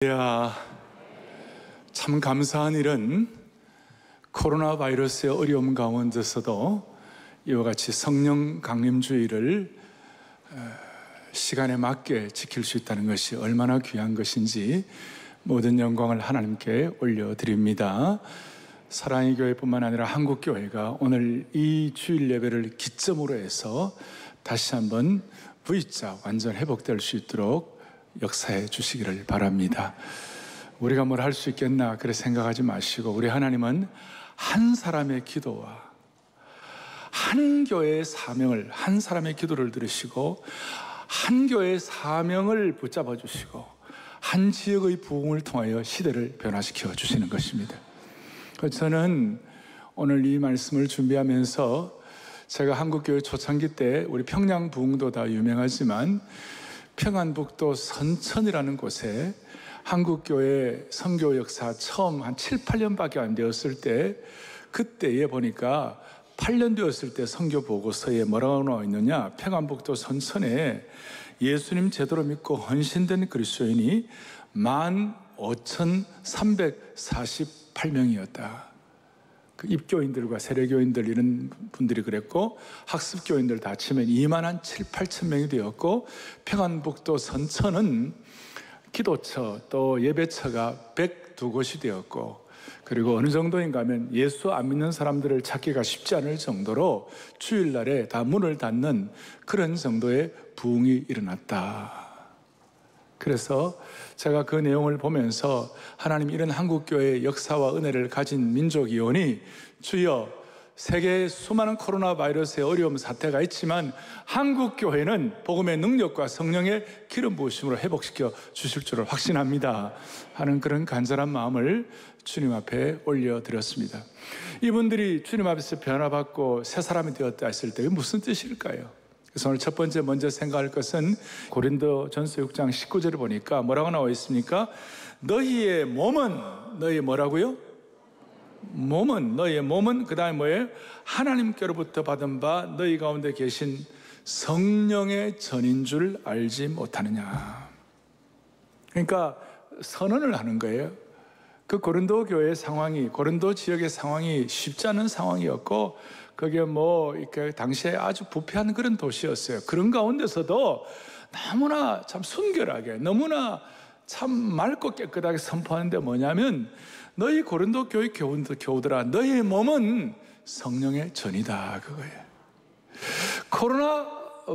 야, 참 감사한 일은 코로나 바이러스의 어려움 가운데서도 이와 같이 성령 강림주의를 시간에 맞게 지킬 수 있다는 것이 얼마나 귀한 것인지 모든 영광을 하나님께 올려드립니다. 사랑의 교회뿐만 아니라 한국교회가 오늘 이 주일 예배를 기점으로 해서 다시 한번 V자 완전 회복될 수 있도록 역사해 주시기를 바랍니다. 우리가 뭘 할 수 있겠나 그렇게 생각하지 마시고, 우리 하나님은 한 사람의 기도와 한 교회의 사명을, 한 사람의 기도를 들으시고 한 교회의 사명을 붙잡아 주시고 한 지역의 부흥을 통하여 시대를 변화시켜 주시는 것입니다. 저는 오늘 이 말씀을 준비하면서 제가 한국교회 초창기 때 우리 평양 부흥도 다 유명하지만 평안북도 선천이라는 곳에 한국교회 선교 역사 처음 한 7, 8년밖에 안 되었을 때, 그때에 보니까 8년 되었을 때 선교 보고서에 뭐라고 나와 있느냐, 평안북도 선천에 예수님 제대로 믿고 헌신된 그리스도인이 15,348명이었다. 그 입교인들과 세례교인들 이런 분들이 그랬고, 학습교인들 다 치면 2만 한 7, 8천 명이 되었고, 평안북도 선천은 기도처 또 예배처가 102곳이 되었고, 그리고 어느 정도인가 하면 예수 안 믿는 사람들을 찾기가 쉽지 않을 정도로 주일날에 다 문을 닫는 그런 정도의 부흥이 일어났다. 그래서 제가 그 내용을 보면서 하나님, 이런 한국교회의 역사와 은혜를 가진 민족이오니 주여, 세계의 수많은 코로나 바이러스의 어려움 사태가 있지만 한국교회는 복음의 능력과 성령의 기름 부으심으로 회복시켜 주실 줄을 확신합니다 하는 그런 간절한 마음을 주님 앞에 올려드렸습니다. 이분들이 주님 앞에서 변화받고 새 사람이 되었다 했을 때 무슨 뜻일까요? 그래서 오늘 첫 번째 먼저 생각할 것은 고린도전서 6장 19절을 보니까 뭐라고 나와 있습니까? 너희의 몸은, 너희 뭐라고요? 몸은, 너희의 몸은 그 다음에 뭐예요? 하나님께로부터 받은 바 너희 가운데 계신 성령의 전인 줄 알지 못하느냐. 그러니까 선언을 하는 거예요. 그 고린도 교회의 상황이, 고린도 지역의 상황이 쉽지 않은 상황이었고, 그게 이렇게 당시에 아주 부패한 그런 도시였어요. 그런 가운데서도 너무나 참 순결하게, 너무나 참 맑고 깨끗하게 선포하는데 뭐냐면, 너희 고린도 교회 교우들아, 너희의 몸은 성령의 전이다, 그거예요. 코로나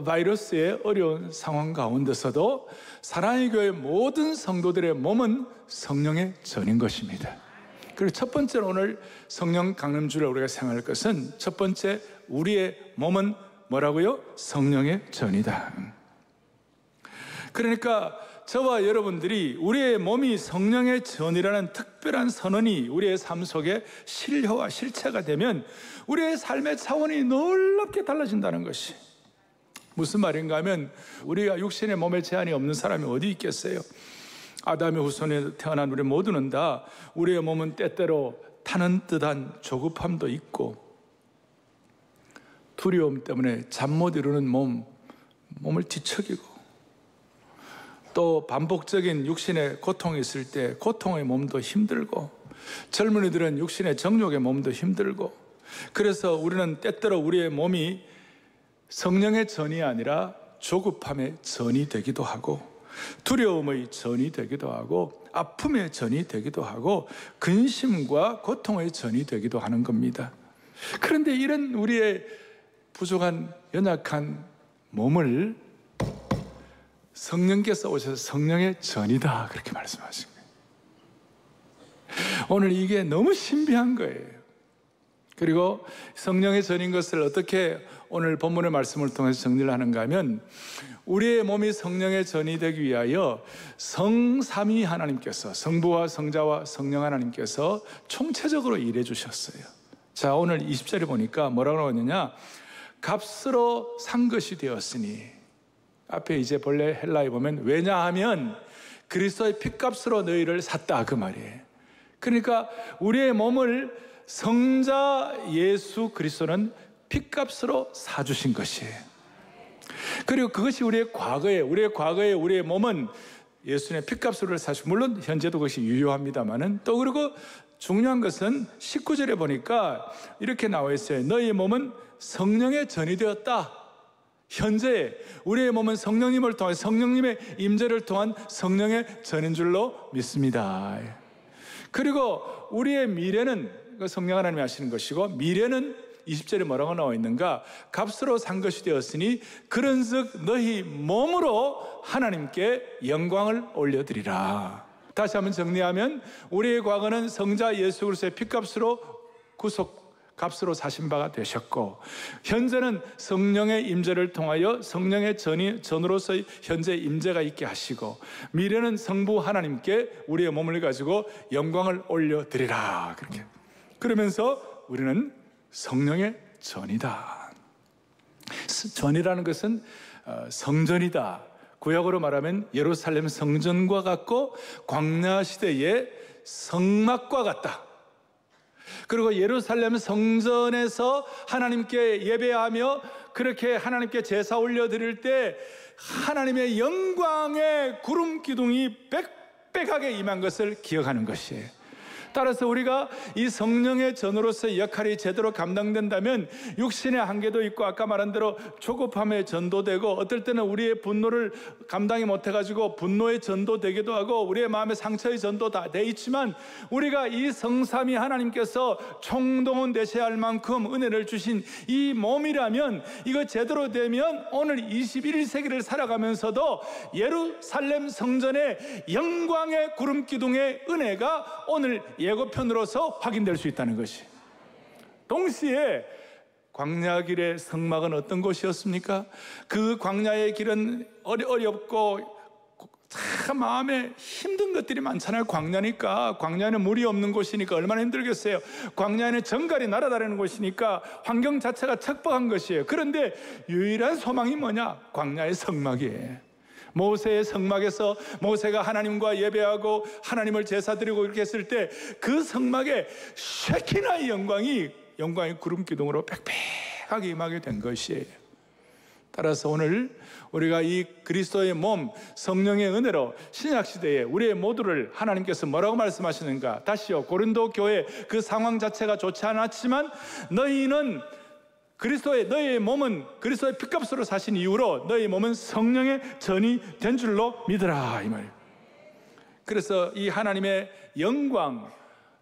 바이러스의 어려운 상황 가운데서도 사랑의 교회 모든 성도들의 몸은 성령의 전인 것입니다. 그리고 첫 번째로 오늘 성령 강림주를 우리가 생각할 것은, 첫 번째, 우리의 몸은 뭐라고요? 성령의 전이다. 그러니까 저와 여러분들이 우리의 몸이 성령의 전이라는 특별한 선언이 우리의 삶 속에 실효와 실체가 되면 우리의 삶의 차원이 놀랍게 달라진다는 것이, 무슨 말인가 하면, 우리가 육신의 몸에 제한이 없는 사람이 어디 있겠어요? 아담의 후손에 태어난 우리 모두는 다 우리의 몸은 때때로 타는 듯한 조급함도 있고, 두려움 때문에 잠 못 이루는 몸을 뒤척이고, 또 반복적인 육신의 고통이 있을 때 고통의 몸도 힘들고, 젊은이들은 육신의 정욕의 몸도 힘들고, 그래서 우리는 때때로 우리의 몸이 성령의 전이 아니라 조급함의 전이 되기도 하고, 두려움의 전이 되기도 하고, 아픔의 전이 되기도 하고, 근심과 고통의 전이 되기도 하는 겁니다. 그런데 이런 우리의 부족한 연약한 몸을 성령께서 오셔서 성령의 전이다, 그렇게 말씀하신 거예요. 오늘 이게 너무 신비한 거예요. 그리고 성령의 전인 것을 어떻게 오늘 본문의 말씀을 통해서 정리를 하는가 하면, 우리의 몸이 성령의 전이 되기 위하여 성삼위 하나님께서, 성부와 성자와 성령 하나님께서 총체적으로 일해 주셨어요. 자, 오늘 20절에 보니까 뭐라고 나오느냐, 값으로 산 것이 되었으니, 앞에 이제 본래 헬라에 보면 왜냐하면 그리스도의 핏값으로 너희를 샀다, 그 말이에요. 그러니까 우리의 몸을 성자 예수 그리스도는 핏값으로 사주신 것이에요. 그리고 그것이 우리의 과거에 우리의 몸은 예수님의 핏값으로 사실 물론 현재도 그것이 유효합니다만은 또 그리고 중요한 것은 19절에 보니까 이렇게 나와 있어요. 너희의 몸은 성령의 전이 되었다. 현재 우리의 몸은 성령님을 통해 성령님의 임재를 통한 성령의 전인 줄로 믿습니다. 그리고 우리의 미래는 성령 하나님이 하시는 것이고, 미래는 20절에 뭐라고 나와 있는가? 값으로 산 것이 되었으니 그런즉 너희 몸으로 하나님께 영광을 올려드리라. 다시 한번 정리하면 우리의 과거는 성자 예수 그리스도의 핏값으로 값으로 사신 바가 되셨고, 현재는 성령의 임재를 통하여 성령의 전으로서 현재 임재가 있게 하시고, 미래는 성부 하나님께 우리의 몸을 가지고 영광을 올려드리라. 그렇게 그러면서 우리는 성령의 전이다. 전이라는 것은 성전이다. 구약으로 말하면 예루살렘 성전과 같고 광야 시대의 성막과 같다. 그리고 예루살렘 성전에서 하나님께 예배하며 그렇게 하나님께 제사 올려드릴 때 하나님의 영광의 구름 기둥이 빽빽하게 임한 것을 기억하는 것이에요. 따라서 우리가 이 성령의 전으로서의 역할이 제대로 감당된다면 육신의 한계도 있고, 아까 말한 대로 조급함에 전도되고, 어떨 때는 우리의 분노를 감당이 못해가지고 분노의 전도 되기도 하고, 우리의 마음의 상처의 전도 다 돼 있지만, 우리가 이 성삼위 하나님께서 총동원 되셔야 할 만큼 은혜를 주신 이 몸이라면, 이거 제대로 되면 오늘 21세기를 살아가면서도 예루살렘 성전의 영광의 구름 기둥의 은혜가 오늘 예고편으로서 확인될 수 있다는 것이. 동시에 광야길의 성막은 어떤 곳이었습니까? 그 광야의 길은 어렵고 참 마음에 힘든 것들이 많잖아요. 광야니까. 광야는 물이 없는 곳이니까 얼마나 힘들겠어요. 광야는 정갈이 날아다니는 곳이니까 환경 자체가 척박한 것이에요. 그런데 유일한 소망이 뭐냐? 광야의 성막이에요. 모세의 성막에서 모세가 하나님과 예배하고 하나님을 제사드리고 이렇게 했을 때 그 성막에 쉐키나의 영광이 구름 기둥으로 빽빽하게 임하게 된 것이에요. 따라서 오늘 우리가 이 그리스도의 몸 성령의 은혜로 신약시대에 우리의 모두를 하나님께서 뭐라고 말씀하시는가? 다시요, 고린도 교회 그 상황 자체가 좋지 않았지만 너희의 몸은 그리스도의 핏값으로 사신 이후로 너희 몸은 성령의 전이 된 줄로 믿으라, 이 말이에요. 그래서 이 하나님의 영광,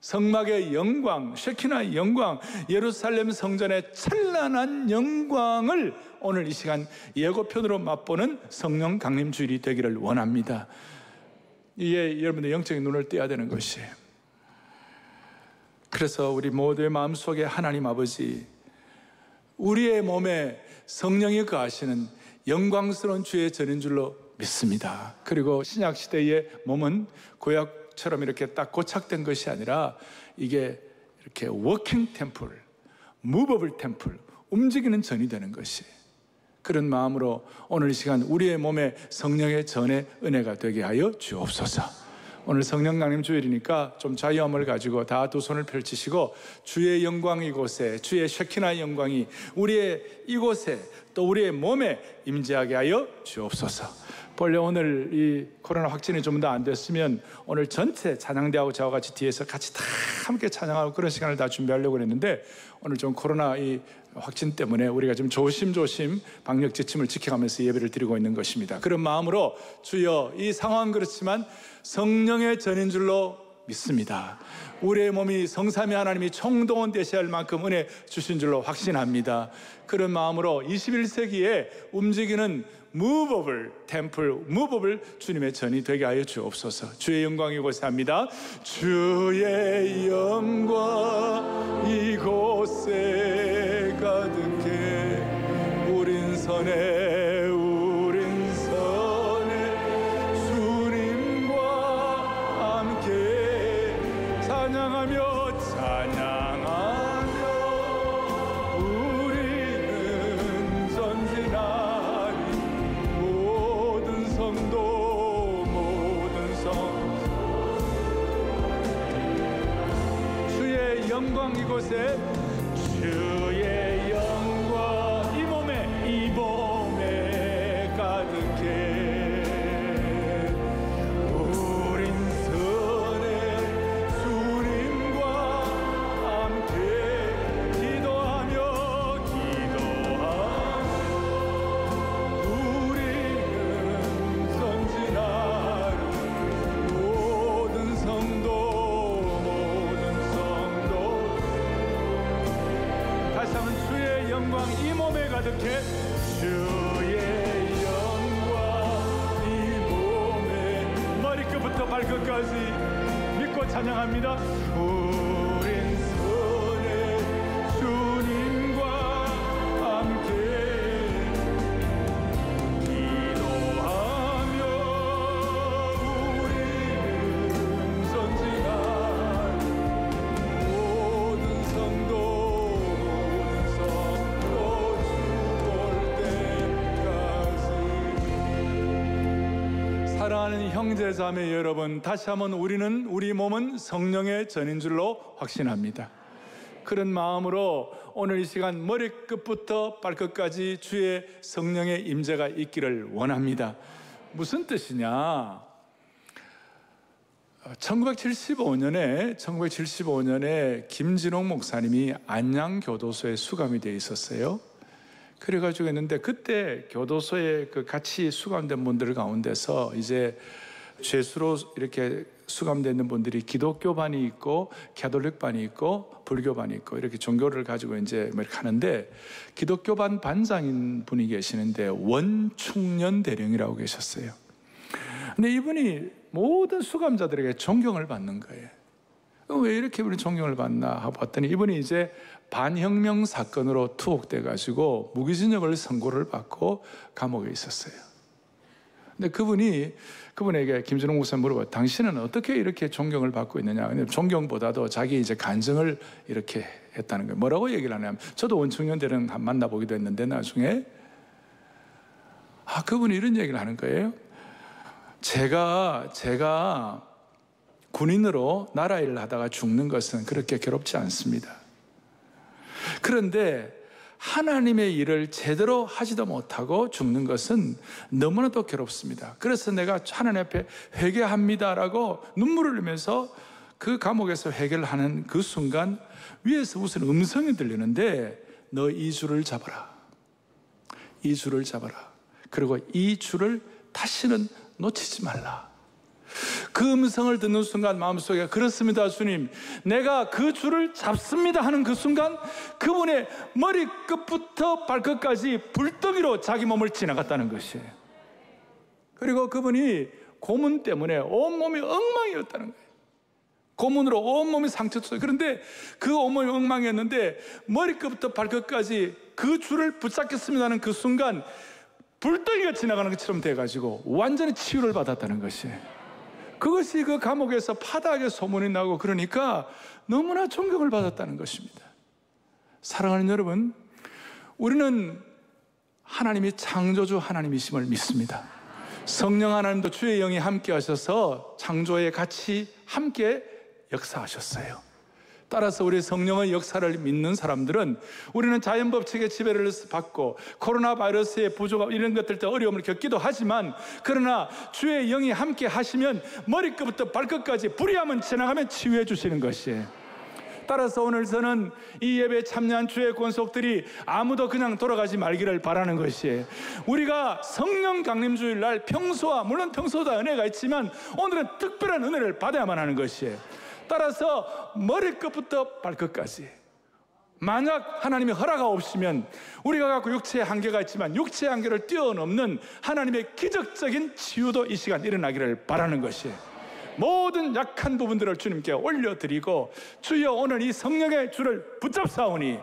성막의 영광, 쉐키나의 영광, 예루살렘 성전의 찬란한 영광을 오늘 이 시간 예고편으로 맛보는 성령 강림 주일이 되기를 원합니다. 이게 여러분의 영적인 눈을 떼야 되는 것이에요. 그래서 우리 모두의 마음속에 하나님 아버지, 우리의 몸에 성령이 거하시는 영광스러운 주의 전인 줄로 믿습니다. 그리고 신약시대의 몸은 구약처럼 이렇게 딱 고착된 것이 아니라 이게 이렇게 워킹 템플, 무버블 템플, 움직이는 전이 되는 것이, 그런 마음으로 오늘 이 시간 우리의 몸에 성령의 전의 은혜가 되게 하여 주옵소서. 오늘 성령 강림 주일이니까 좀 자유함을 가지고 다 두 손을 펼치시고, 주의 영광 이곳에, 주의 쉐키나의 영광이 우리의 이곳에 또 우리의 몸에 임재하게 하여 주옵소서. 본래 오늘 이 코로나 확진이 좀 더 안 됐으면 오늘 전체 찬양대하고 저와 같이 뒤에서 같이 다 함께 찬양하고 그런 시간을 다 준비하려고 했는데, 오늘 좀 코로나 이 확진 때문에 우리가 좀 조심조심 방역 지침을 지켜가면서 예배를 드리고 있는 것입니다. 그런 마음으로 주여, 이 상황은 그렇지만 성령의 전인 줄로 믿습니다. 우리의 몸이 성삼위 하나님이 총동원 되셔야 할 만큼 은혜 주신 줄로 확신합니다. 그런 마음으로 21세기에 움직이는 무버블 템플, 무버블 주님의 전이 되게 하여 주옵소서. 주의 영광 이곳에 합니다. 주의 영광 이곳에 가득해 우린 선에 주님과 함께 찬양하며 우리는 전진하리. 모든 성도 모든 성 주의 영광 이곳에, 주의 영광 이 몸에 가득해 영광 이 몸에 가득해 주의 영광 이 몸에 머리끝부터 발끝까지 믿고 찬양합니다. 우린 손에 주님과 함께 기도하며 우리는 전진할 모든 성도 죽을 때까지. 사랑하는 형제 자매 여러분, 다시 한번 우리 몸은 성령의 전인 줄로 확신합니다. 그런 마음으로 오늘 이 시간 머리끝부터 발끝까지 주의 성령의 임재가 있기를 원합니다. 무슨 뜻이냐? 1975년에 김진홍 목사님이 안양교도소에 수감이 되어 있었어요. 그래가지고 했는데 그때 교도소에 같이 수감된 분들 가운데서 이제 죄수로 이렇게 수감되는 분들이 기독교 반이 있고 가톨릭 반이 있고 불교 반이 있고 이렇게 종교를 가지고 이제 이렇게 하는데, 기독교 반 반장인 분이 계시는데 원충년 대령이라고 계셨어요. 근데 이분이 모든 수감자들에게 존경을 받는 거예요. 왜 이렇게 우리 존경을 받나 하고 봤더니 이분이 이제 반혁명 사건으로 투옥돼 가지고 무기징역을 선고를 받고 감옥에 있었어요. 근데 그분에게 김진홍 목사님 물어봐요. 당신은 어떻게 이렇게 존경을 받고 있느냐? 근데 존경보다도 자기 이제 간증을 이렇게 했다는 거예요. 뭐라고 얘기를 하냐면, 저도 원충년 대령 만나보기도 했는데 나중에 그분이 이런 얘기를 하는 거예요. 제가 군인으로 나라 일을 하다가 죽는 것은 그렇게 괴롭지 않습니다. 그런데 하나님의 일을 제대로 하지도 못하고 죽는 것은 너무나도 괴롭습니다. 그래서 내가 하나님 앞에 회개합니다라고 눈물을 흘리면서 그 감옥에서 회개를 하는 그 순간 위에서 무슨 음성이 들리는데, 너 이 줄을 잡아라. 이 줄을 잡아라. 그리고 이 줄을 다시는 놓치지 말라. 그 음성을 듣는 순간 마음속에, 그렇습니다 주님, 내가 그 줄을 잡습니다 하는 그 순간 그분의 머리끝부터 발끝까지 불덩이로 자기 몸을 지나갔다는 것이에요. 그리고 그분이 고문 때문에 온몸이 엉망이었다는 거예요. 고문으로 온몸이 상처였어요. 그런데 그 온몸이 엉망이었는데 머리끝부터 발끝까지 그 줄을 붙잡겠습니다 하는 그 순간 불덩이가 지나가는 것처럼 돼가지고 완전히 치유를 받았다는 것이에요. 그것이 그 감옥에서 파다하게 소문이 나고, 그러니까 너무나 존경을 받았다는 것입니다. 사랑하는 여러분, 우리는 하나님이 창조주 하나님이심을 믿습니다. 성령 하나님도 주의 영이 함께 하셔서 창조에 같이 함께 역사하셨어요. 따라서 우리 성령의 역사를 믿는 사람들은, 우리는 자연법칙의 지배를 받고 코로나 바이러스의 부조가 이런 것들 때 어려움을 겪기도 하지만, 그러나 주의 영이 함께 하시면 머리끝부터 발끝까지 불의함은 지나가면 치유해 주시는 것이에요. 따라서 오늘 저는 이 예배에 참여한 주의 권속들이 아무도 그냥 돌아가지 말기를 바라는 것이에요. 우리가 성령 강림주일 날 물론 평소다 은혜가 있지만 오늘은 특별한 은혜를 받아야만 하는 것이에요. 따라서 머리끝부터 발끝까지, 만약 하나님의 허락 없으면 우리가 갖고 육체의 한계가 있지만 육체의 한계를 뛰어넘는 하나님의 기적적인 치유도 이 시간 일어나기를 바라는 것이에요. 모든 약한 부분들을 주님께 올려드리고, 주여 오늘 이 성령의 줄을 붙잡사오니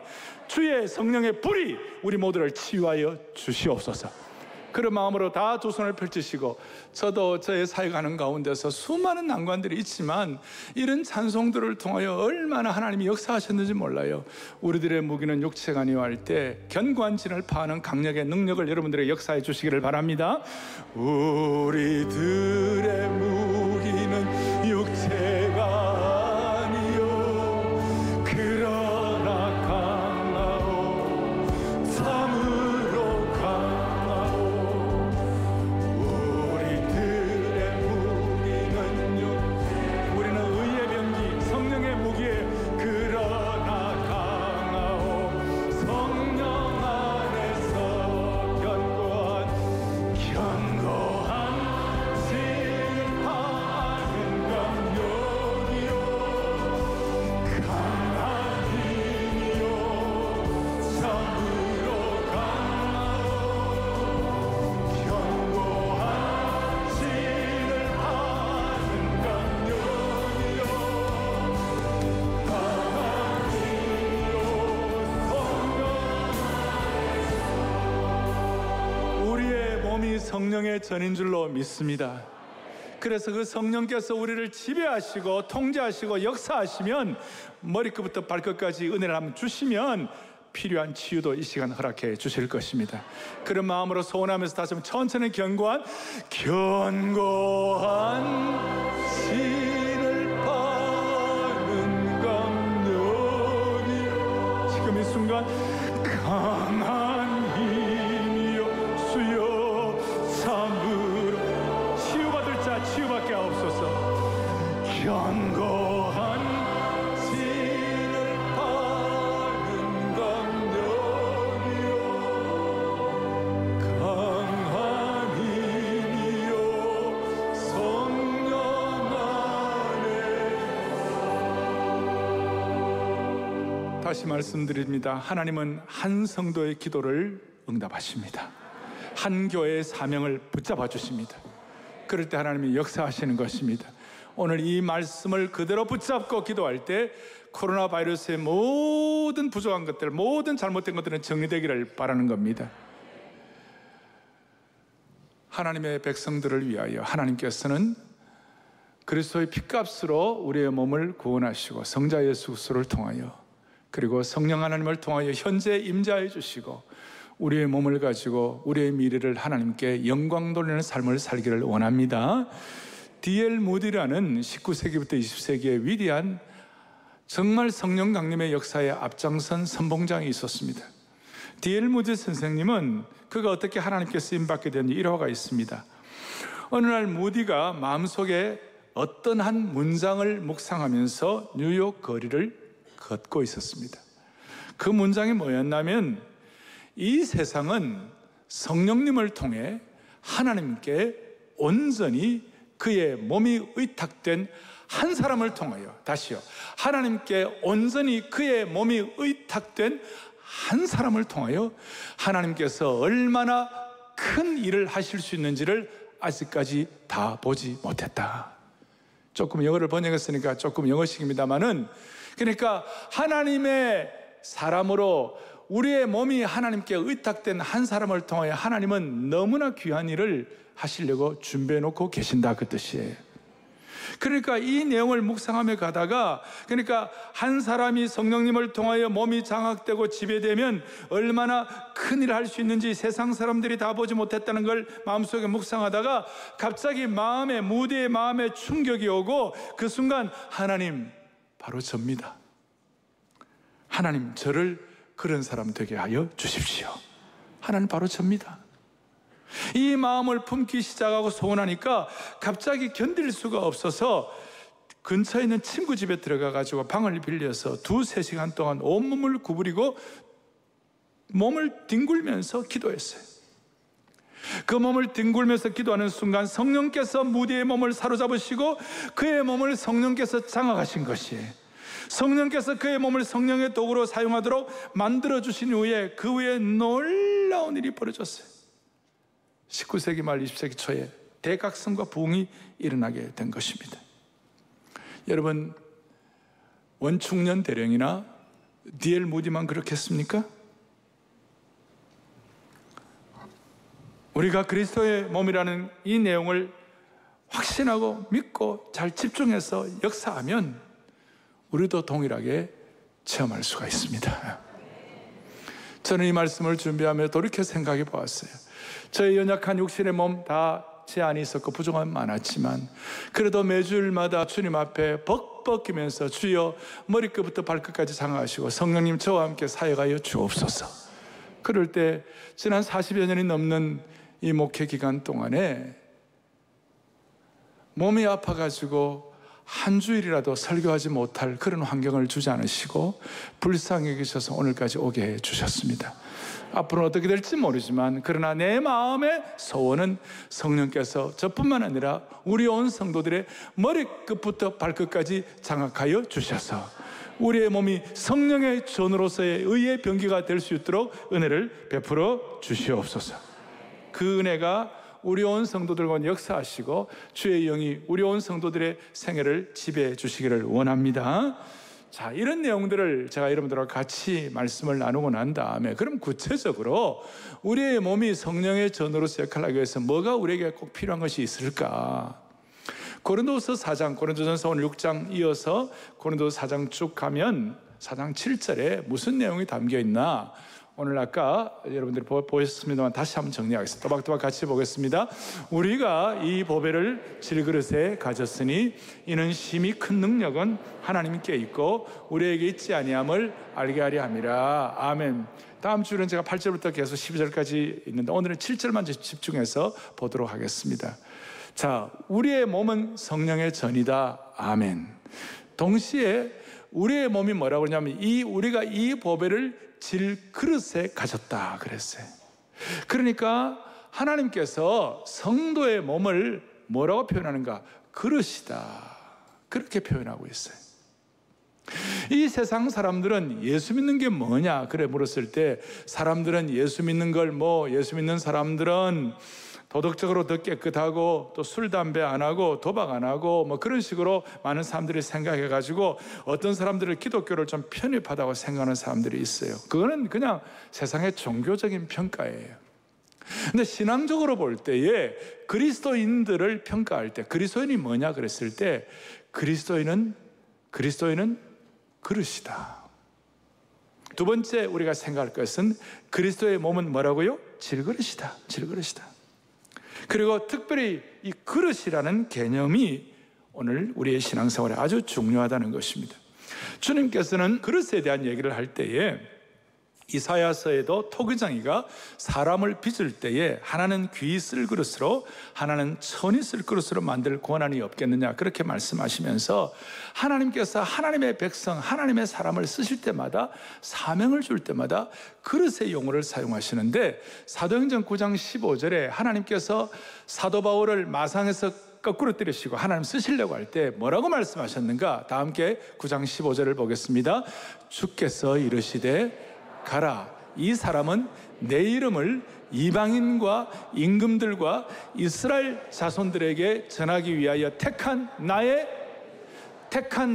주의 성령의 불이 우리 모두를 치유하여 주시옵소서. 그런 마음으로 다 두 손을 펼치시고, 저도 저의 사역하는 가운데서 수많은 난관들이 있지만 이런 찬송들을 통하여 얼마나 하나님이 역사하셨는지 몰라요. 우리들의 무기는 육체가 아니오 할 때 견고한 진을 파하는 강력의 능력을 여러분들에게 역사해 주시기를 바랍니다. 우리들의 무기는 육체가 아니오 그러나 강하오 참으로 강하오. 우리들의 무기는 우리는 의의 병기 성령의 무기에 그러나 강하오 성령 안에서 견고한 진파 성령의 전인 줄로 믿습니다. 그래서 그 성령께서 우리를 지배하시고 통제하시고 역사하시면 머리끝부터 발끝까지 은혜를 한번 주시면 필요한 치유도 이 시간 허락해 주실 것입니다. 그런 마음으로 소원하면서 다시 한번 천천히 견고한 진을 파는 감독이 지금 이 순간 강한 힘이여 주여 참으로 치유받을 자 치유받게 하옵소서. 견고한 진을 파는 감독이여 강한 힘이여 성령 안에. 다시 말씀드립니다. 하나님은 한 성도의 기도를 응답하십니다. 한 교회의 사명을 붙잡아 주십니다. 그럴 때 하나님이 역사하시는 것입니다. 오늘 이 말씀을 그대로 붙잡고 기도할 때 코로나 바이러스의 모든 부족한 것들, 모든 잘못된 것들은 정리되기를 바라는 겁니다. 하나님의 백성들을 위하여 하나님께서는 그리스도의 피값으로 우리의 몸을 구원하시고 성자 예수 그리스도를 통하여 그리고 성령 하나님을 통하여 현재 임재해 주시고 우리의 몸을 가지고 우리의 미래를 하나님께 영광 돌리는 삶을 살기를 원합니다. D.L. 무디라는 19세기부터 20세기의 위대한 정말 성령 강림의 역사에 앞장선 선봉장이 있었습니다. D.L. 무디 선생님은 그가 어떻게 하나님께 쓰임받게 되는지 일화가 있습니다. 어느 날 무디가 마음속에 어떤 한 문장을 묵상하면서 뉴욕 거리를 걷고 있었습니다. 그 문장이 뭐였냐면 이 세상은 성령님을 통해 하나님께 온전히 그의 몸이 의탁된 한 사람을 통하여, 다시요, 하나님께 온전히 그의 몸이 의탁된 한 사람을 통하여 하나님께서 얼마나 큰 일을 하실 수 있는지를 아직까지 다 보지 못했다. 조금 영어를 번역했으니까 조금 영어식입니다만은, 그러니까 하나님의 사람으로 우리의 몸이 하나님께 의탁된 한 사람을 통하여 하나님은 너무나 귀한 일을 하시려고 준비해 놓고 계신다, 그 뜻이에요. 그러니까 이 내용을 묵상하며 가다가, 그러니까 한 사람이 성령님을 통하여 몸이 장악되고 지배되면 얼마나 큰 일을 할 수 있는지 세상 사람들이 다 보지 못했다는 걸 마음속에 묵상하다가 갑자기 무대의 마음에 충격이 오고 그 순간 하나님, 바로 접니다. 하나님, 저를 그런 사람 되게 하여 주십시오. 하나님, 바로 접니다. 이 마음을 품기 시작하고 소원하니까 갑자기 견딜 수가 없어서 근처에 있는 친구 집에 들어가가지고 방을 빌려서 2-3시간 동안 온몸을 구부리고 몸을 뒹굴면서 기도했어요. 그 몸을 뒹굴면서 기도하는 순간 성령께서 무디의 몸을 사로잡으시고 그의 몸을 성령께서 장악하신 것이에요. 성령께서 그의 몸을 성령의 도구로 사용하도록 만들어주신 후에 그 후에 놀라운 일이 벌어졌어요. 19세기 말 20세기 초에 대각성과 부흥이 일어나게 된 것입니다. 여러분, 원충년 대령이나 D.L. 무디만 그렇겠습니까? 우리가 그리스도의 몸이라는 이 내용을 확신하고 믿고 잘 집중해서 역사하면 우리도 동일하게 체험할 수가 있습니다. 저는 이 말씀을 준비하며 돌이켜 생각해 보았어요. 저의 연약한 육신의 몸 다 제한이 있었고 부족함이 많았지만 그래도 매주일마다 주님 앞에 벅벅이면서 주여 머리끝부터 발끝까지 장악하시고 성령님 저와 함께 사역하여 주옵소서. 그럴 때 지난 40여 년이 넘는 이 목회 기간 동안에 몸이 아파가지고 한 주일이라도 설교하지 못할 그런 환경을 주지 않으시고 불쌍히 계셔서 오늘까지 오게 해 주셨습니다. 앞으로는 어떻게 될지 모르지만 그러나 내 마음의 소원은 성령께서 저뿐만 아니라 우리 온 성도들의 머리끝부터 발끝까지 장악하여 주셔서 우리의 몸이 성령의 전으로서의 의의 병기가 될 수 있도록 은혜를 베풀어 주시옵소서. 그 은혜가 우리 온 성도들과 역사하시고 주의 영이 우리 온 성도들의 생애를 지배해 주시기를 원합니다. 자, 이런 내용들을 제가 여러분들과 같이 말씀을 나누고 난 다음에, 그럼 구체적으로 우리의 몸이 성령의 전으로서 역할을 하기 위해서 뭐가 우리에게 꼭 필요한 것이 있을까? 고린도서 4장, 고린도전서 오늘 6장 이어서 고린도서 4장 쭉 가면 4장 7절에 무슨 내용이 담겨 있나? 오늘 아까 여러분들이 보셨습니다만 다시 한번 정리하겠습니다. 또박또박 같이 보겠습니다. 우리가 이 보배를 질그릇에 가졌으니 이는 심히 큰 능력은 하나님께 있고 우리에게 있지 아니함을 알게 하려 함이라. 아멘. 다음 주는 제가 8절부터 계속 12절까지 있는데 오늘은 7절만 집중해서 보도록 하겠습니다. 자, 우리의 몸은 성령의 전이다. 아멘. 동시에 우리의 몸이 뭐라고 그러냐면 우리가 이 보배를 질그릇에 가졌다 그랬어요. 그러니까 하나님께서 성도의 몸을 뭐라고 표현하는가? 그릇이다, 그렇게 표현하고 있어요. 이 세상 사람들은 예수 믿는 게 뭐냐 그래 물었을 때, 사람들은 예수 믿는 걸 예수 믿는 사람들은 도덕적으로 더 깨끗하고 또 술, 담배 안 하고 도박 안 하고 그런 식으로 많은 사람들이 생각해가지고 어떤 사람들은 기독교를 좀 편협하다고 생각하는 사람들이 있어요. 그거는 그냥 세상의 종교적인 평가예요. 근데 신앙적으로 볼 때에 그리스도인들을 평가할 때 그리스도인이 뭐냐 그랬을 때 그리스도인은 그릇이다. 두 번째 우리가 생각할 것은 그리스도의 몸은 뭐라고요? 질그릇이다. 질그릇이다. 그리고 특별히 이 그릇이라는 개념이 오늘 우리의 신앙생활에 아주 중요하다는 것입니다. 주님께서는 그릇에 대한 얘기를 할 때에 이사야서에도 토기장이가 사람을 빚을 때에 하나는 귀 쓸 그릇으로 하나는 천이 쓸 그릇으로 만들 권한이 없겠느냐 그렇게 말씀하시면서 하나님께서 하나님의 백성, 하나님의 사람을 쓰실 때마다 사명을 줄 때마다 그릇의 용어를 사용하시는데 사도행전 9장 15절에 하나님께서 사도 바울을 마상에서 거꾸로 때리시고 하나님 쓰시려고 할 때 뭐라고 말씀하셨는가? 다 함께 9장 15절을 보겠습니다. 주께서 이르시되 가라, 이 사람은 내 이름을 이방인과 임금들과 이스라엘 자손들에게 전하기 위하여 택한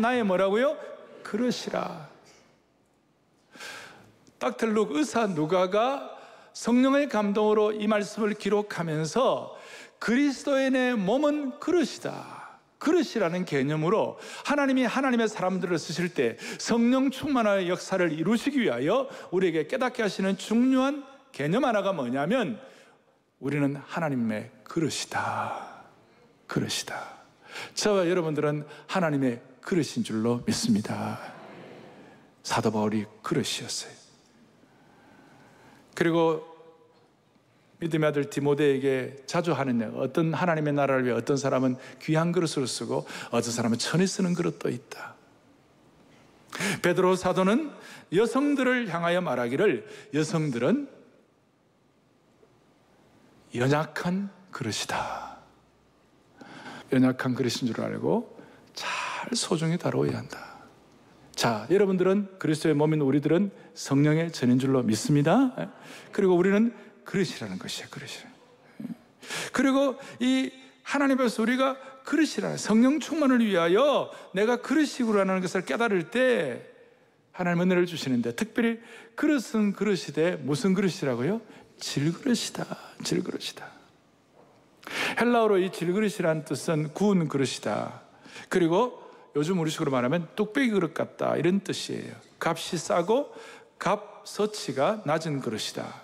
나의 뭐라고요? 그릇이라. 닥터 룩 의사 누가가 성령의 감동으로 이 말씀을 기록하면서 그리스도인의 몸은 그릇이다, 그릇이라는 개념으로 하나님이 하나님의 사람들을 쓰실 때 성령 충만의 역사를 이루시기 위하여 우리에게 깨닫게 하시는 중요한 개념 하나가 뭐냐면 우리는 하나님의 그릇이다. 그릇이다. 저와 여러분들은 하나님의 그릇인 줄로 믿습니다. 사도 바울이 그릇이었어요. 그리고 믿음의 아들 디모데에게 자주 하는 얘기, 어떤 하나님의 나라를 위해 어떤 사람은 귀한 그릇을 쓰고 어떤 사람은 천이 쓰는 그릇도 있다. 베드로 사도는 여성들을 향하여 말하기를 여성들은 연약한 그릇이다. 연약한 그릇인 줄 알고 잘 소중히 다뤄야 한다. 자, 여러분들은 그리스도의 몸인 우리들은 성령의 전인 줄로 믿습니다. 그리고 우리는 그릇이라는 것이에요. 그릇이라. 그리고 이 하나님 앞에서 우리가 그릇이라는 성령 충만을 위하여 내가 그릇이구라는 것을 깨달을 때 하나님 은혜를 주시는데, 특별히 그릇은 그릇이되 무슨 그릇이라고요? 질그릇이다. 질그릇이다. 헬라어로 이 질그릇이라는 뜻은 구운 그릇이다. 그리고 요즘 우리식으로 말하면 뚝배기 그릇 같다, 이런 뜻이에요. 값이 싸고 값어치가 낮은 그릇이다.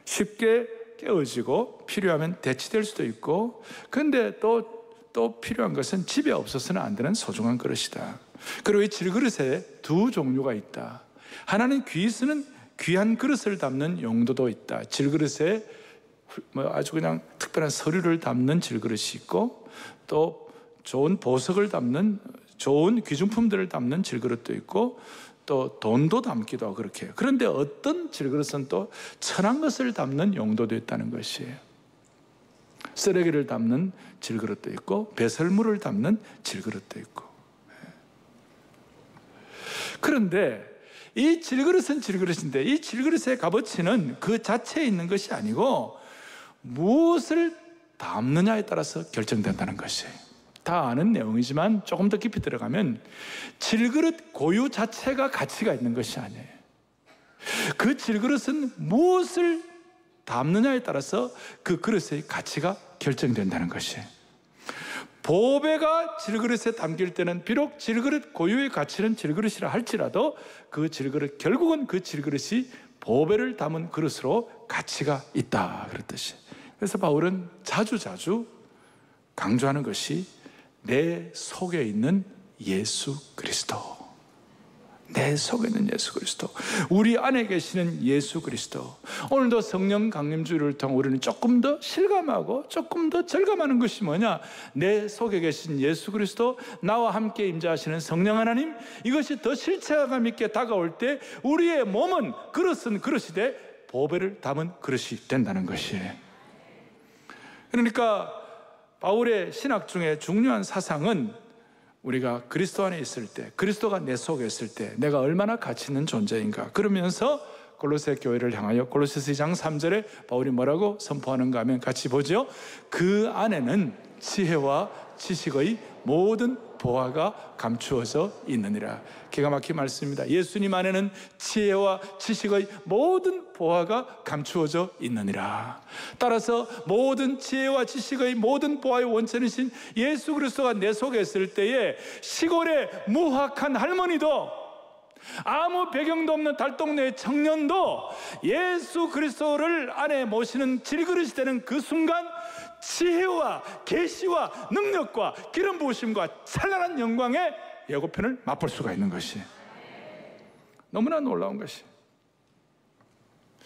쉽게 깨어지고 필요하면 대치될 수도 있고, 그런데 또 필요한 것은 집에 없어서는 안 되는 소중한 그릇이다. 그리고 이 질그릇에 두 종류가 있다. 하나는 귀 쓰는 귀한 그릇을 담는 용도도 있다. 질그릇에 아주 그냥 특별한 서류를 담는 질그릇이 있고, 또 좋은 보석을 담는 좋은 귀중품들을 담는 질그릇도 있고, 또 돈도 담기도 하고 그렇게 해요. 그런데 어떤 질그릇은 또 천한 것을 담는 용도도 있다는 것이에요. 쓰레기를 담는 질그릇도 있고 배설물을 담는 질그릇도 있고. 그런데 이 질그릇은 질그릇인데 이 질그릇의 값어치는 그 자체에 있는 것이 아니고 무엇을 담느냐에 따라서 결정된다는 것이에요. 다 아는 내용이지만 조금 더 깊이 들어가면 질그릇 고유 자체가 가치가 있는 것이 아니에요. 그 질그릇은 무엇을 담느냐에 따라서 그 그릇의 가치가 결정된다는 것이에요. 보배가 질그릇에 담길 때는 비록 질그릇 고유의 가치는 질그릇이라 할지라도 그 질그릇, 결국은 그 질그릇이 보배를 담은 그릇으로 가치가 있다 그랬듯이. 그래서 바울은 자주 강조하는 것이 내 속에 있는 예수 그리스도, 내 속에 있는 예수 그리스도, 우리 안에 계시는 예수 그리스도. 오늘도 성령 강림주의를 통해 우리는 조금 더 실감하고 조금 더 절감하는 것이 뭐냐? 내 속에 계신 예수 그리스도, 나와 함께 임재하시는 성령 하나님, 이것이 더 실체감 있게 다가올 때 우리의 몸은 그릇은 그릇이 돼 보배를 담은 그릇이 된다는 것이에요. 그러니까 바울의 신학 중에 중요한 사상은 우리가 그리스도 안에 있을 때, 그리스도가 내 속에 있을 때 내가 얼마나 가치 있는 존재인가. 그러면서 골로새 교회를 향하여 골로새서 2장 3절에 바울이 뭐라고 선포하는가 하면 같이 보죠. 그 안에는 지혜와 지식의 모든 보화가 감추어져 있느니라. 기가 막힌 말씀입니다. 예수님 안에는 지혜와 지식의 모든 보화가 감추어져 있느니라. 따라서 모든 지혜와 지식의 모든 보화의 원천이신 예수 그리스도가 내 속에 있을 때에 시골의 무학한 할머니도, 아무 배경도 없는 달동네의 청년도 예수 그리스도를 안에 모시는 질그릇이 되는 그 순간 지혜와 계시와 능력과 기름 부으심과 찬란한 영광의 예고편을 맛볼 수가 있는 것이 너무나 놀라운 것이.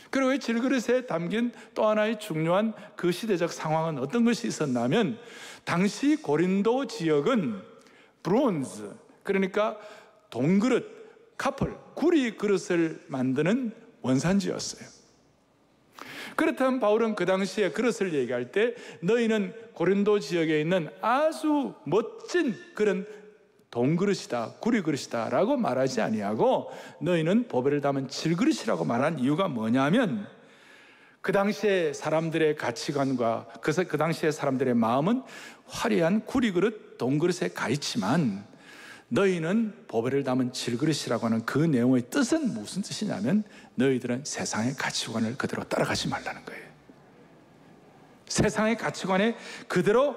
그리고 이 질그릇에 담긴 또 하나의 중요한 그 시대적 상황은 어떤 것이 있었냐면, 당시 고린도 지역은 브론즈, 그러니까 동그릇, 카펄, 구리 그릇을 만드는 원산지였어요. 그렇다면 바울은 그 당시에 그릇을 얘기할 때 너희는 고린도 지역에 있는 아주 멋진 그런 동그릇이다, 구리그릇이다 라고 말하지 아니하고 너희는 보배를 담은 질그릇이라고 말한 이유가 뭐냐면, 그 당시에 사람들의 가치관과 그 당시에 사람들의 마음은 화려한 구리그릇, 동그릇에 가 있지만 너희는 보배를 담은 질그릇이라고 하는 그 내용의 뜻은 무슨 뜻이냐면, 너희들은 세상의 가치관을 그대로 따라가지 말라는 거예요. 세상의 가치관에 그대로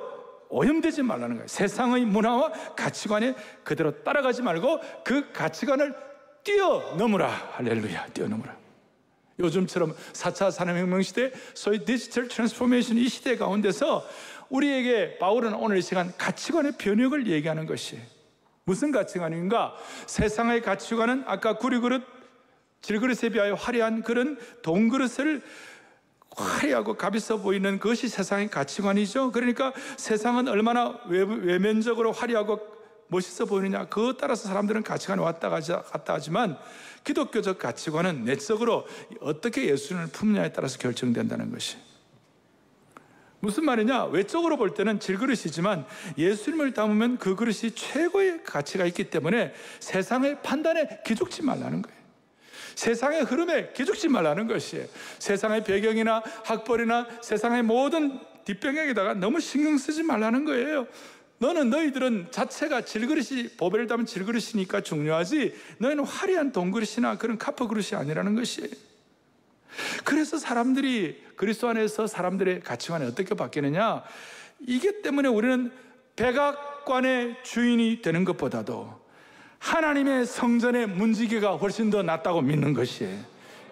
오염되지 말라는 거예요. 세상의 문화와 가치관에 그대로 따라가지 말고 그 가치관을 뛰어넘으라. 할렐루야, 뛰어넘으라. 요즘처럼 4차 산업혁명 시대, 소위 디지털 트랜스포메이션 이 시대 가운데서 우리에게 바울은 오늘 이 시간 가치관의 변혁을 얘기하는 것이에요. 무슨 가치관인가? 세상의 가치관은 아까 구리그릇, 질그릇에 비하여 화려한 그런 동그릇을 화려하고 값있어 보이는 그것이 세상의 가치관이죠. 그러니까 세상은 얼마나 외면적으로 화려하고 멋있어 보이느냐, 그것 따라서 사람들은 가치관이 왔다 갔다 하지만 기독교적 가치관은 내적으로 어떻게 예수님을 품느냐에 따라서 결정된다는 것이. 무슨 말이냐? 외적으로 볼 때는 질그릇이지만 예수님을 담으면 그 그릇이 최고의 가치가 있기 때문에 세상의 판단에 기죽지 말라는 거예요. 세상의 흐름에 기죽지 말라는 것이에요. 세상의 배경이나 학벌이나 세상의 모든 뒷배경에다가 너무 신경 쓰지 말라는 거예요. 너희들은 자체가 질그릇이, 보배를 담은 질그릇이니까 중요하지, 너희는 화려한 동그릇이나 그런 카퍼 그릇이 아니라는 것이에요. 그래서 사람들이 그리스도 안에서 사람들의 가치관이 어떻게 바뀌느냐, 이게 때문에 우리는 백악관의 주인이 되는 것보다도 하나님의 성전의 문지기가 훨씬 더 낫다고 믿는 것이에요.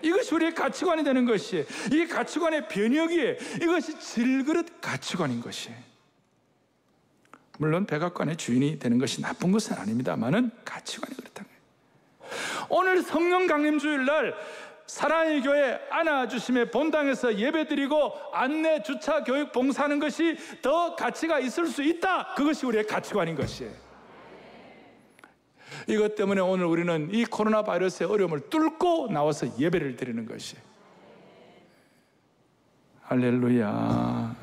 이것이 우리의 가치관이 되는 것이에요. 이게 가치관의 변혁이에요. 이것이 질그릇 가치관인 것이에요. 물론 백악관의 주인이 되는 것이 나쁜 것은 아닙니다만은 가치관이 그렇다는 거예요. 오늘 성령 강림주일 날 사랑의 교회 안아주심의 본당에서 예배드리고 안내 주차 교육 봉사하는 것이 더 가치가 있을 수 있다. 그것이 우리의 가치관인 것이에요. 이것 때문에 오늘 우리는 이 코로나 바이러스의 어려움을 뚫고 나와서 예배를 드리는 것이에요. 할렐루야.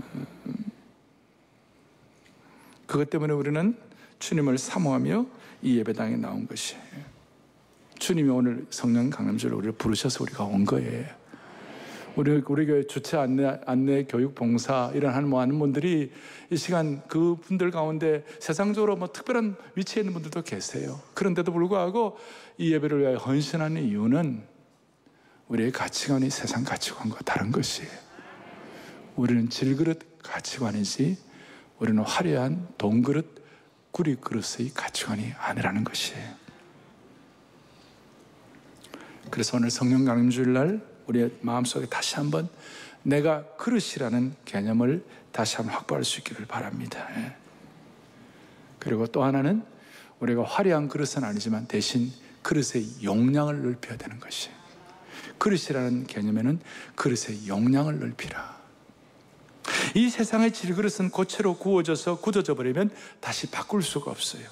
그것 때문에 우리는 주님을 사모하며 이 예배당에 나온 것이에요. 주님이 오늘 성령 강림주를 우리를 부르셔서 우리가 온 거예요. 우리 교회 주체 안내 교육 봉사 이런 하는 많은 분들이 이 시간 그 분들 가운데 세상적으로 뭐 특별한 위치에 있는 분들도 계세요. 그런데도 불구하고 이 예배를 위하여 헌신하는 이유는 우리의 가치관이 세상 가치관과 다른 것이에요. 우리는 질그릇 가치관이지 우리는 화려한 돈그릇, 구리그릇의 가치관이 아니라는 것이에요. 그래서 오늘 성령 강림주일 날 우리의 마음속에 다시 한번 내가 그릇이라는 개념을 다시 한번 확보할 수 있기를 바랍니다. 그리고 또 하나는 우리가 화려한 그릇은 아니지만 대신 그릇의 용량을 넓혀야 되는 것이에요. 그릇이라는 개념에는 그릇의 용량을 넓히라. 이 세상의 질그릇은 고체로 구워져서 굳어져 버리면 다시 바꿀 수가 없어요.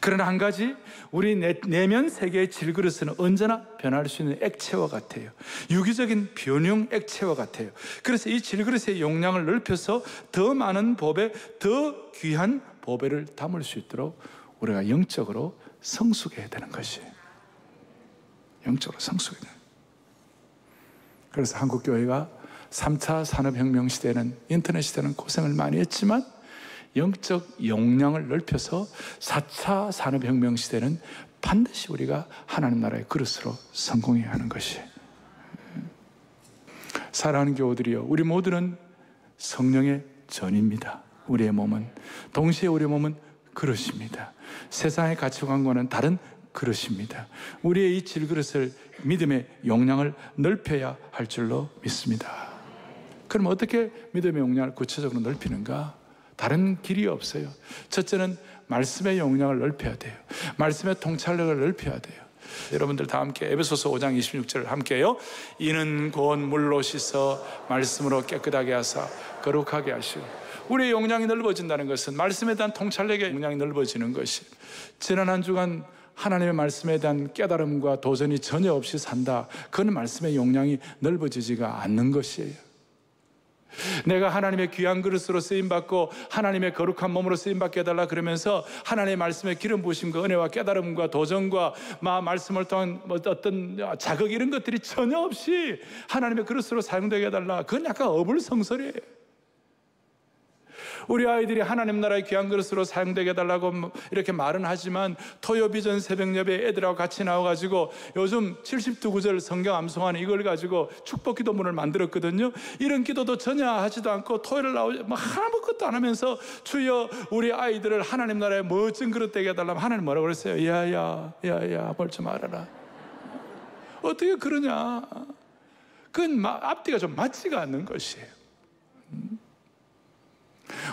그러나 한 가지, 우리 내면 세계의 질그릇은 언제나 변할 수 있는 액체와 같아요. 유기적인 변형 액체와 같아요. 그래서 이 질그릇의 용량을 넓혀서 더 많은 보배, 더 귀한 보배를 담을 수 있도록 우리가 영적으로 성숙해야 되는 것이에요. 영적으로 성숙해야 돼요. 그래서 한국 교회가 3차 산업혁명 시대는, 인터넷 시대는 고생을 많이 했지만 영적 용량을 넓혀서 4차 산업혁명 시대는 반드시 우리가 하나님 나라의 그릇으로 성공해야 하는 것이에요. 사랑하는 교우들이여, 우리 모두는 성령의 전입니다. 우리의 몸은, 동시에 우리의 몸은 그릇입니다. 세상의 가치관과는 다른 그릇입니다. 우리의 이 질그릇을, 믿음의 용량을 넓혀야 할 줄로 믿습니다. 그럼 어떻게 믿음의 용량을 구체적으로 넓히는가? 다른 길이 없어요. 첫째는 말씀의 용량을 넓혀야 돼요. 말씀의 통찰력을 넓혀야 돼요. 여러분들 다 함께 에베소서 5장 26절을 함께요. 이는 곧 물로 씻어 말씀으로 깨끗하게 하사 거룩하게 하시고. 우리의 용량이 넓어진다는 것은 말씀에 대한 통찰력의 용량이 넓어지는 것이, 지난 한 주간 하나님의 말씀에 대한 깨달음과 도전이 전혀 없이 산다, 그건 말씀의 용량이 넓어지지가 않는 것이에요. 내가 하나님의 귀한 그릇으로 쓰임받고 하나님의 거룩한 몸으로 쓰임받게 해달라 그러면서 하나님의 말씀의 기름 부으심과 은혜와 깨달음과 도전과 말씀을 통한 어떤 자극 이런 것들이 전혀 없이 하나님의 그릇으로 사용되게 해달라, 그건 약간 어불성설이에요. 우리 아이들이 하나님 나라의 귀한 그릇으로 사용되게 해달라고 이렇게 말은 하지만 토요비전 새벽예배 애들하고 같이 나와가지고 요즘 72구절 성경 암송하는 이걸 가지고 축복 기도문을 만들었거든요. 이런 기도도 전혀 하지도 않고 토요일 나오지 아무것도 안 하면서 주여 우리 아이들을 하나님 나라의 멋진 그릇 되게 해달라면 하나님 뭐라고 그랬어요? 야야 뭘 좀 알아라. 어떻게 그러냐. 그건 앞뒤가 좀 맞지가 않는 것이에요.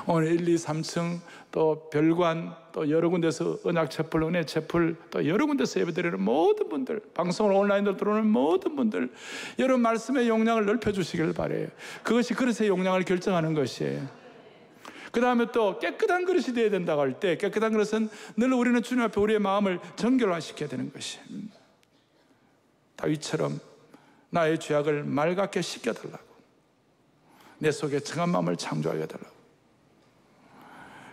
오늘 1, 2, 3층 또 별관 또 여러 군데서 언약채플, 은혜채플 또 여러 군데서 예배드리는 모든 분들, 방송을 온라인으로 들어오는 모든 분들, 여러분 말씀의 용량을 넓혀주시길 바라요. 그것이 그릇의 용량을 결정하는 것이에요. 그 다음에 또 깨끗한 그릇이 되어야 된다고 할 때, 깨끗한 그릇은 늘 우리는 주님 앞에 우리의 마음을 정결화시켜야 되는 것이에요. 다윗처럼 나의 죄악을 맑게 씻겨달라고, 내 속에 정한 마음을 창조하게 해달라고.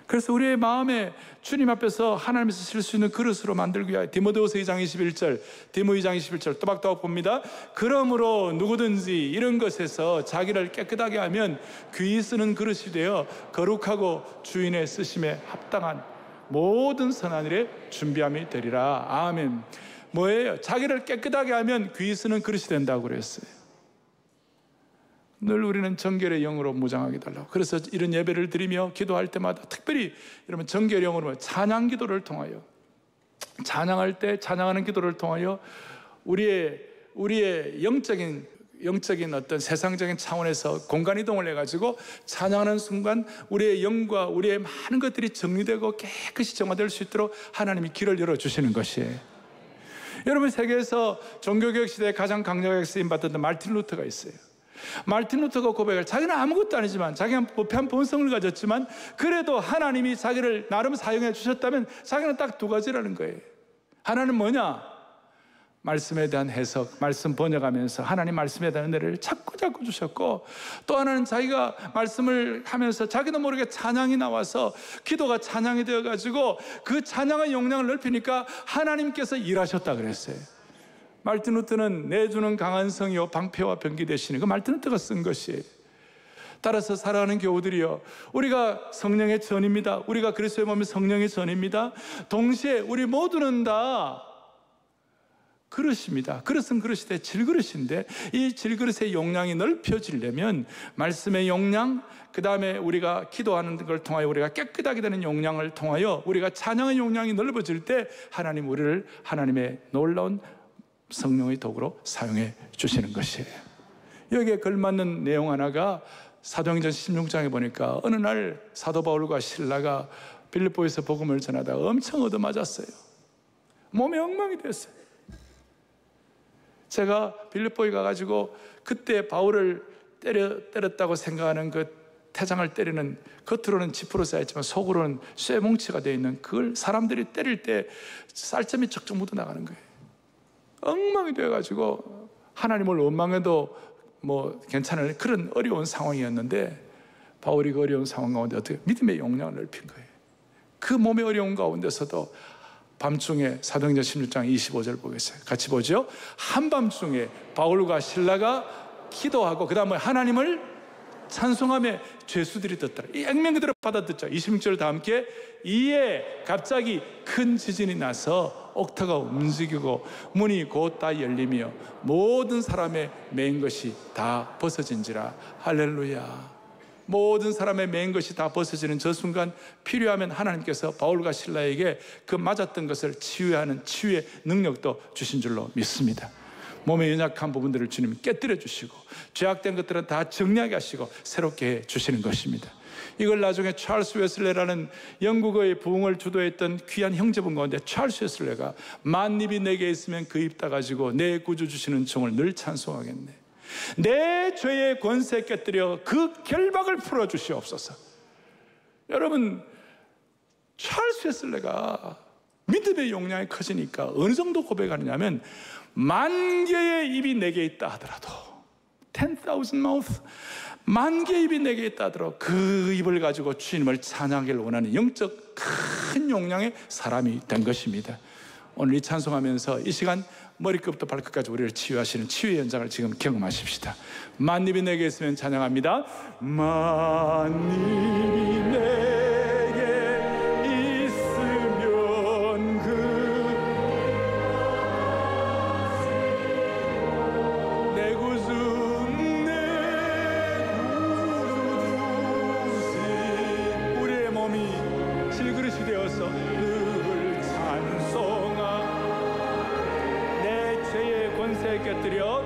그래서 우리의 마음에 주님 앞에서 하나님께서 쓸 수 있는 그릇으로 만들기 위하여 디모데후서 2장 21절, 디모 2장 21절 또박또박 봅니다. 그러므로 누구든지 이런 것에서 자기를 깨끗하게 하면 귀히 쓰는 그릇이 되어 거룩하고 주인의 쓰심에 합당한 모든 선한 일에 준비함이 되리라. 아멘. 뭐예요? 자기를 깨끗하게 하면 귀히 쓰는 그릇이 된다고 그랬어요. 늘 우리는 정결의 영으로 무장하게 달라고. 그래서 이런 예배를 드리며 기도할 때마다 특별히 여러분 정결의 영으로 찬양 기도를 통하여, 찬양할 때 찬양하는 기도를 통하여 우리의 영적인 어떤 세상적인 차원에서 공간 이동을 해가지고 찬양하는 순간 우리의 영과 우리의 많은 것들이 정리되고 깨끗이 정화될 수 있도록 하나님이 길을 열어주시는 것이에요. 여러분, 세계에서 종교개혁 시대에 가장 강력하게 쓰임받았던 마르틴 루터가 있어요. 마르틴 루터가 고백을, 자기는 아무것도 아니지만, 자기는 부패한 본성을 가졌지만 그래도 하나님이 자기를 나름 사용해 주셨다면 자기는 딱 두 가지라는 거예요. 하나는 뭐냐? 말씀에 대한 해석, 말씀 번역하면서 하나님 말씀에 대한 은혜를 자꾸 주셨고, 또 하나는 자기가 말씀을 하면서 자기도 모르게 찬양이 나와서 기도가 찬양이 되어가지고 그 찬양의 용량을 넓히니까 하나님께서 일하셨다 그랬어요. 말틴 루터는 내주는 강한 성이요 방패와 병기 되시는 그 말틴 루터가 쓴 것이에요. 따라서 살아가는 교우들이여, 우리가 성령의 전입니다. 우리가 그리스도의 몸이 성령의 전입니다. 동시에 우리 모두는 다 그릇입니다. 그릇은 그릇이되 질그릇인데, 이 질그릇의 용량이 넓혀지려면 말씀의 용량, 그 다음에 우리가 기도하는 걸 통하여 우리가 깨끗하게 되는 용량을 통하여 우리가 찬양의 용량이 넓어질 때 하나님 우리를 하나님의 놀라운 성령의 도구로 사용해 주시는 것이에요. 여기에 걸맞는 내용 하나가 사도행전 16장에 보니까 어느 날 사도 바울과 실라가 빌립보에서 복음을 전하다가 엄청 얻어맞았어요. 몸이 엉망이 됐어요. 제가 빌립보에 가가지고 그때 바울을 때렸다고 생각하는 그 태장을 때리는, 겉으로는 지푸로 쌓였지만 속으로는 쇠뭉치가 되어 있는 그걸 사람들이 때릴 때 쌀점이 쩍쩍 묻어나가는 거예요. 엉망이 되어가지고 하나님을 원망해도 뭐 괜찮을 그런 어려운 상황이었는데, 바울이 그 어려운 상황 가운데 어떻게 믿음의 용량을 넓힌 거예요. 그 몸의 어려운 가운데서도 밤중에, 사도행전 16장 25절 보겠어요. 같이 보죠. 한밤중에 바울과 실라가 기도하고 그 다음에 하나님을 찬송하며 죄수들이 듣더라. 이 액면 그대로 받아듣죠. 26절 다 함께. 이에 갑자기 큰 지진이 나서 옥터가 움직이고 문이 곧 다 열리며 모든 사람의 매인 것이 다 벗어진지라. 할렐루야. 모든 사람의 매인 것이 다 벗어지는 저 순간 필요하면 하나님께서 바울과 실라에게 그 맞았던 것을 치유하는 치유의 능력도 주신 줄로 믿습니다. 몸의 연약한 부분들을 주님 깨뜨려 주시고 죄악된 것들은 다 정리하게 하시고 새롭게 해 주시는 것입니다. 이걸 나중에 찰스 웨슬레라는 영국의 부흥을 주도했던 귀한 형제분 가운데 찰스 웨슬레가 만입이 내게 있으면 그 입 닫아지고 내 구주 주시는 종을 늘 찬송하겠네. 내 죄의 권세 깨뜨려 그 결박을 풀어주시옵소서. 여러분, 찰스 웨슬레가 믿음의 용량이 커지니까 어느 정도 고백하느냐면, 10,000개의 입이 내게 있다 하더라도, 10,000 mouth, 10,000개의 입이 내게 있다 하더라도 그 입을 가지고 주님을 찬양하기를 원하는 영적 큰 용량의 사람이 된 것입니다. 오늘 이 찬송하면서 이 시간 머리끝부터 발끝까지 우리를 치유하시는 치유의 현장을 지금 경험하십시다. 만입이 내게 있으면 찬양합니다. 만입이 내게 있으면 내 구주 우리의 몸이 질그릇이 되어서 늘 찬송하 권세 깨뜨려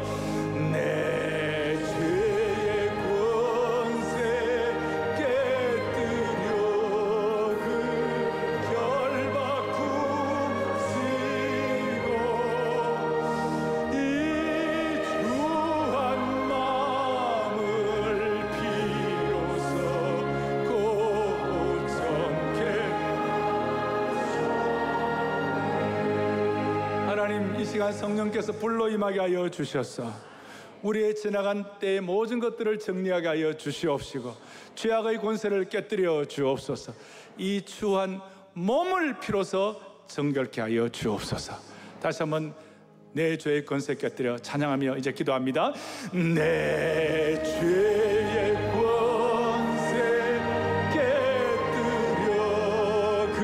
내 죄의 권세 깨뜨려 그 결박 굽시고 이 주한 마음을 비로소 고정케. 하나님, 이 시간 성령께서 불로 임하게 하여 주셔서 우리의 지나간 때의 모든 것들을 정리하게 하여 주시옵시고 죄악의 권세를 깨뜨려 주옵소서. 이 추한 몸을 피로써 정결케 하여 주옵소서. 다시 한번 내 죄의 권세 깨뜨려 찬양하며 이제 기도합니다. 내 죄의 권세 깨뜨려 그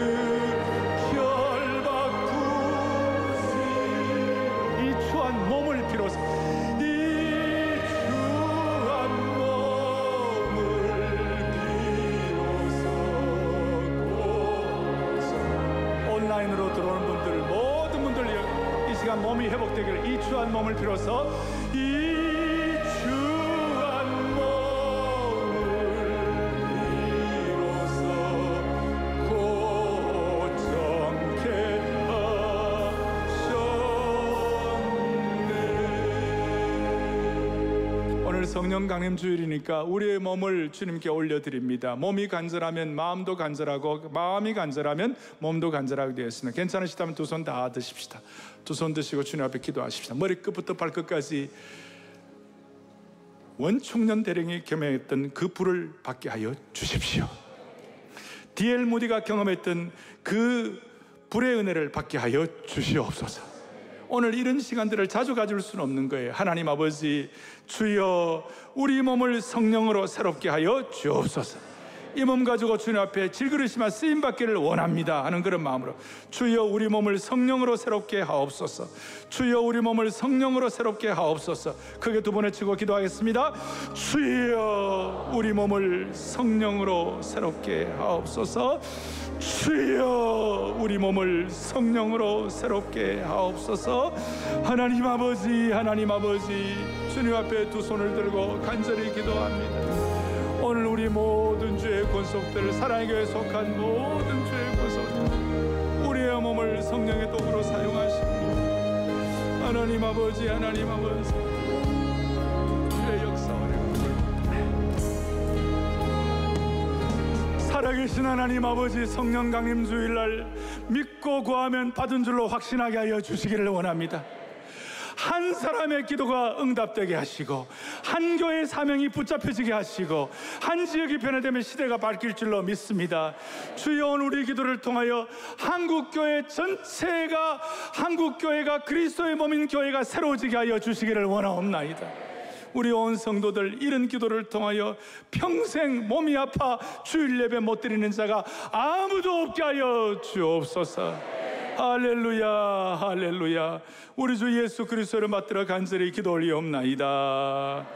결박 이 추한 몸을 비로소 온라인으로 들어오는 분들, 모든 분들 이 시간 몸이 회복되기를, 이 추한 몸을 비로소 이 추한 몸을 비로소 고정케 하셨네. 오늘 성령 강림 주일이니까 우리의 몸을 주님께 올려드립니다. 몸이 간절하면 마음도 간절하고 마음이 간절하면 몸도 간절하게 되었습니다. 괜찮으시다면 두 손 다 드십시다. 두 손 드시고 주님 앞에 기도하십시다. 머리끝부터 발끝까지 원충년 대령이 경험했던 그 불을 받게 하여 주십시오. D.L. 무디가 경험했던 그 불의 은혜를 받게 하여 주시옵소서. 오늘 이런 시간들을 자주 가질 수는 없는 거예요. 하나님 아버지, 주여 우리 몸을 성령으로 새롭게 하여 주옵소서. 이 몸 가지고 주님 앞에 질그릇이만 쓰임받기를 원합니다 하는 그런 마음으로, 주여 우리 몸을 성령으로 새롭게 하옵소서. 주여 우리 몸을 성령으로 새롭게 하옵소서. 크게 두 번 외치고 기도하겠습니다. 주여 우리 몸을 성령으로 새롭게 하옵소서. 주여 우리 몸을 성령으로 새롭게 하옵소서. 하나님 아버지, 하나님 아버지, 주님 앞에 두 손을 들고 간절히 기도합니다. 오늘 우리 모든 주의 권속들, 사랑의 교회에 속한 모든 주의 권속들, 우리의 몸을 성령의 도구로 사용하시고, 하나님 아버지, 하나님 아버지, 주의 역사를 살아계신 하나님 아버지, 성령 강림 주일날 믿고 구하면 받은 줄로 확신하게 하여 주시기를 원합니다. 한 사람의 기도가 응답되게 하시고, 한 교회의 사명이 붙잡혀지게 하시고, 한 지역이 변화되면 시대가 바뀔 줄로 믿습니다. 주여 오늘 우리 기도를 통하여 한국교회 전체가, 한국교회가 그리스도의 몸인 교회가 새로워지게 하여 주시기를 원하옵나이다. 우리 온 성도들 이런 기도를 통하여 평생 몸이 아파 주일 예배 못 드리는 자가 아무도 없게 하여 주옵소서. 할렐루야, 할렐루야. 우리 주 예수 그리스도를 받들어 간절히 기도 올리옵나이다.